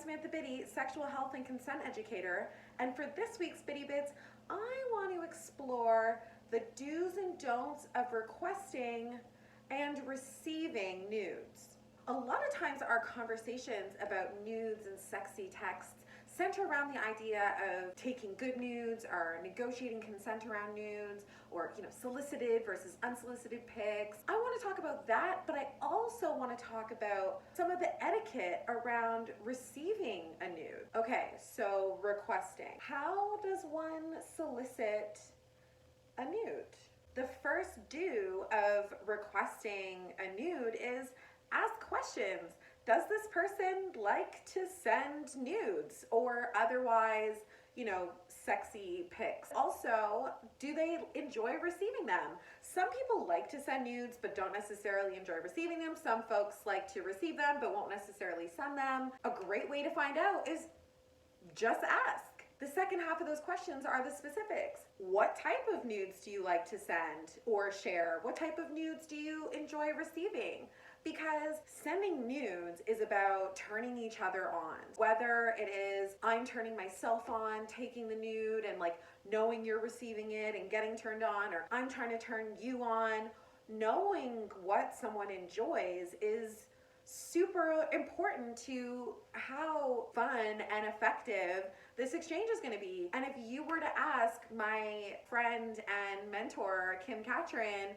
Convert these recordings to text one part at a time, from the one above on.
Samantha Biddy, sexual health and consent educator, and for this week's Biddy Bits, I want to explore the do's and don'ts of requesting and receiving nudes. A lot of times our conversations about nudes and sexy texts center around the idea of taking good nudes or negotiating consent around nudes, or solicited versus unsolicited pics. I want to talk about that, but I also want to talk about some of the etiquette around receiving a nude. Okay, so requesting. How does one solicit a nude? The first do of requesting a nude is ask questions. Does this person like to send nudes or otherwise, sexy pics? Also, do they enjoy receiving them? Some people like to send nudes but don't necessarily enjoy receiving them. Some folks like to receive them but won't necessarily send them. A great way to find out is just ask. The second half of those questions are the specifics. What type of nudes do you like to send or share? What type of nudes do you enjoy receiving? Because sending nudes is about turning each other on. Whether it is I'm turning myself on, taking the nude and knowing you're receiving it and getting turned on, or I'm trying to turn you on, knowing what someone enjoys is super important to how fun and effective this exchange is going to be. And if you were to ask my friend and mentor, Kim Catron,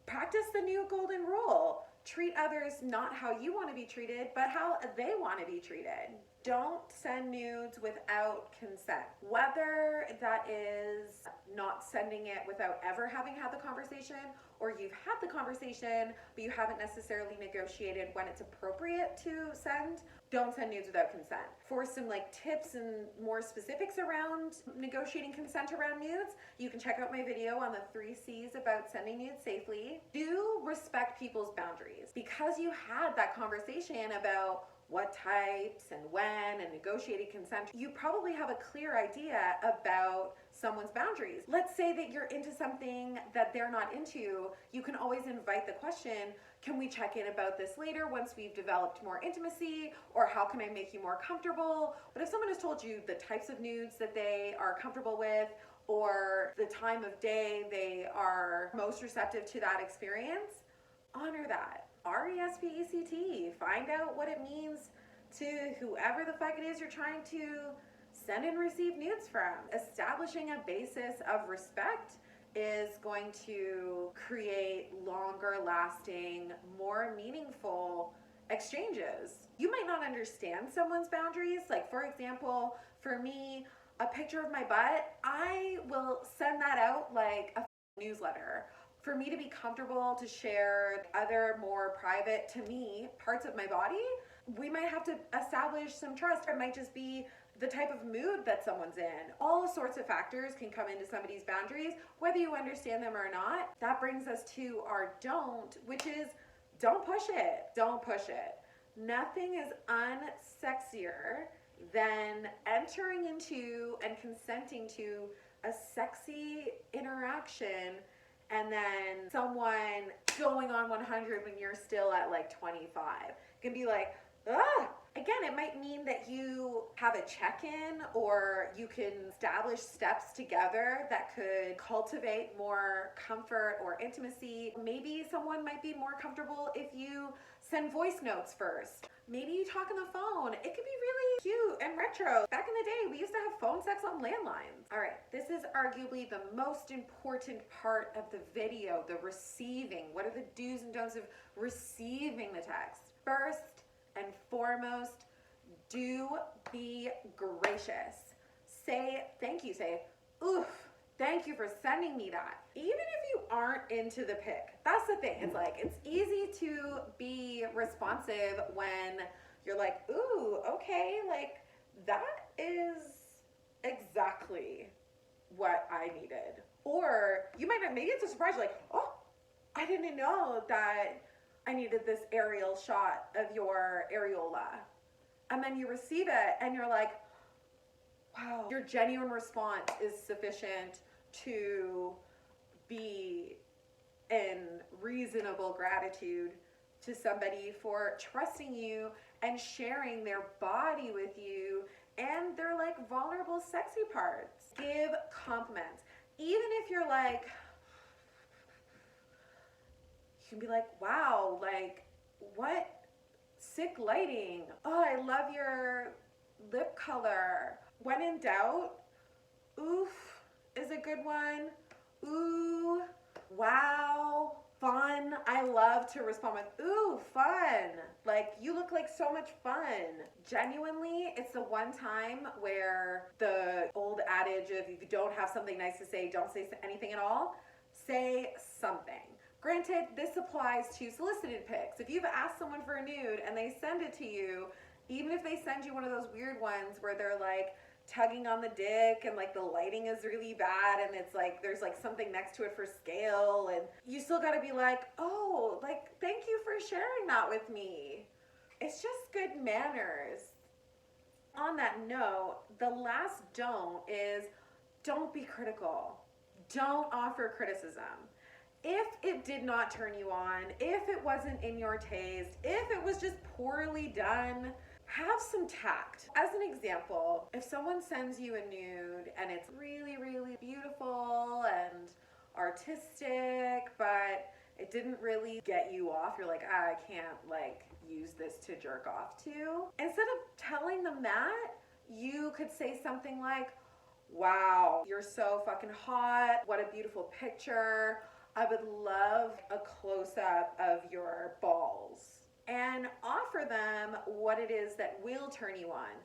practice the new golden rule. Treat others not how you want to be treated, but how they want to be treated. Don't send nudes without consent. Whether that is not sending it without ever having had the conversation, or you've had the conversation, but you haven't necessarily negotiated when it's appropriate to send, don't send nudes without consent. For some tips and more specifics around negotiating consent around nudes, you can check out my video on the 3 C's about sending nudes safely. Do respect people's boundaries. Because you had that conversation about what types and when and negotiated consent, you probably have a clear idea about someone's boundaries. Let's say that you're into something that they're not into. You can always invite the question, can we check in about this later once we've developed more intimacy, or how can I make you more comfortable? But if someone has told you the types of nudes that they are comfortable with, or the time of day they are most receptive to that experience, honor that. RESPECT. Find out what it means to whoever the fuck it is you're trying to send and receive nudes from. Establishing a basis of respect is going to create longer lasting, more meaningful exchanges. You might not understand someone's boundaries. For example, for me, a picture of my butt, I will send that out like a newsletter. For me to be comfortable to share other more private to me parts of my body, we might have to establish some trust. It might just be the type of mood that someone's in. All sorts of factors can come into somebody's boundaries, whether you understand them or not. That brings us to our don't, which is don't push it. Don't push it. Nothing is unsexier than entering into and consenting to a sexy interaction and then someone going on 100 when you're still at 25. It can be ah! Again, it might mean that you have a check-in, or you can establish steps together that could cultivate more comfort or intimacy. Maybe someone might be more comfortable if you send voice notes first. Maybe you talk on the phone. It could be really cute and retro. Back in the day, we used to have phone sex on landlines. All right, this is arguably the most important part of the video, the receiving. What are the do's and don'ts of receiving the text? First and foremost, do be gracious. Say thank you. Say, oof, thank you for sending me that. Even if you aren't into the pic. That's the thing. It's easy to be responsive when you're ooh, okay, that is exactly what I needed. Or you might not, maybe it's a surprise, oh, I didn't know that I needed this aerial shot of your areola. And then you receive it and you're wow, your genuine response is sufficient to be in reasonable gratitude to somebody for trusting you and sharing their body with you and their like vulnerable, sexy parts. Give compliments. Even if you're like, you can be like, wow, like, what sick lighting. Oh, I love your lip color. When in doubt, oof is a good one. Ooh, wow, fun. I love to respond with, ooh, fun. Like, you look like so much fun. Genuinely, it's the one time where the old adage of if you don't have something nice to say, don't say anything at all. Say something. Granted, this applies to solicited pics. If you've asked someone for a nude and they send it to you, even if they send you one of those weird ones where they're like tugging on the dick and like the lighting is really bad and it's like there's like something next to it for scale, and you still gotta be like, oh, like, thank you for sharing that with me. It's just good manners. On that note, the last don't is don't be critical. Don't offer criticism. If it did not turn you on, if it wasn't in your taste, if it was just poorly done, have some tact. As an example, if someone sends you a nude and it's really, really beautiful and artistic, but it didn't really get you off, you're like, I can't like use this to jerk off to. Instead of telling them that, you could say something like, wow, you're so fucking hot. What a beautiful picture. I would love a close-up of your balls. And offer them what it is that will turn you on.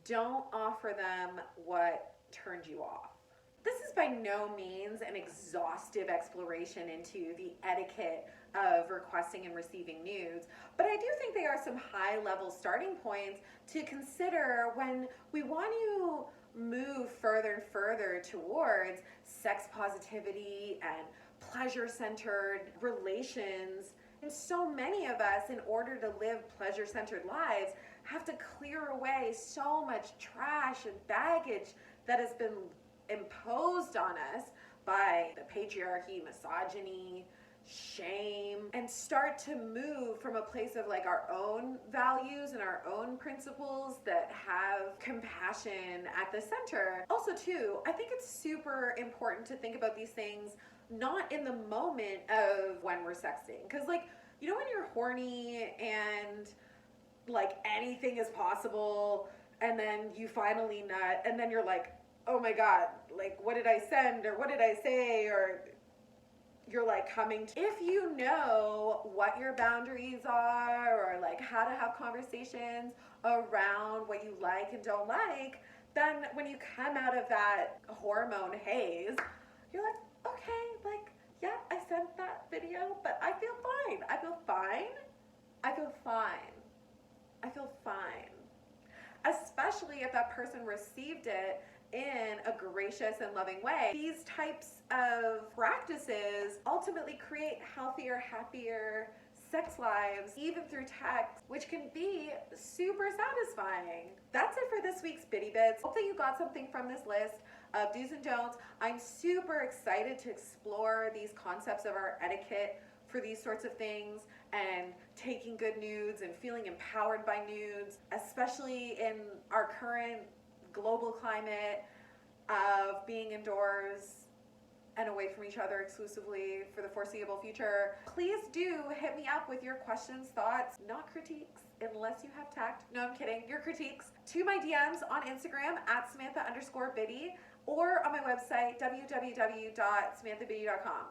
Don't offer them what turned you off. This is by no means an exhaustive exploration into the etiquette of requesting and receiving nudes, but I do think they are some high-level starting points to consider when we want to move further and further towards sex positivity and pleasure-centered relations. And so many of us, in order to live pleasure-centered lives, have to clear away so much trash and baggage that has been imposed on us by the patriarchy, misogyny, shame, and start to move from a place of like our own values and our own principles that have compassion at the center. Also too, I think it's super important to think about these things not in the moment of when we're sexting, because like, you know, when you're horny and like anything is possible and then you finally nut and then you're like, oh my god, like what did I send or what did I say, or you're like coming to, if you know what your boundaries are or like how to have conversations around what you like and don't like, then when you come out of that hormone haze, you're like, okay, like, yeah, I sent that video, but I feel fine. I feel fine. I feel fine. I feel fine. Especially if that person received it in a gracious and loving way. These types of practices ultimately create healthier, happier sex lives, even through text, which can be super satisfying. That's it for this week's Bitty Bits. Hope that you got something from this list of do's and don'ts. I'm super excited to explore these concepts of our etiquette for these sorts of things and taking good nudes and feeling empowered by nudes, especially in our current global climate of being indoors and away from each other exclusively for the foreseeable future. Please do hit me up with your questions, thoughts, not critiques, unless you have tact. No, I'm kidding. Your critiques to my DMs on Instagram at Samantha_Biddy or on my website, www.samanthbiddy.com.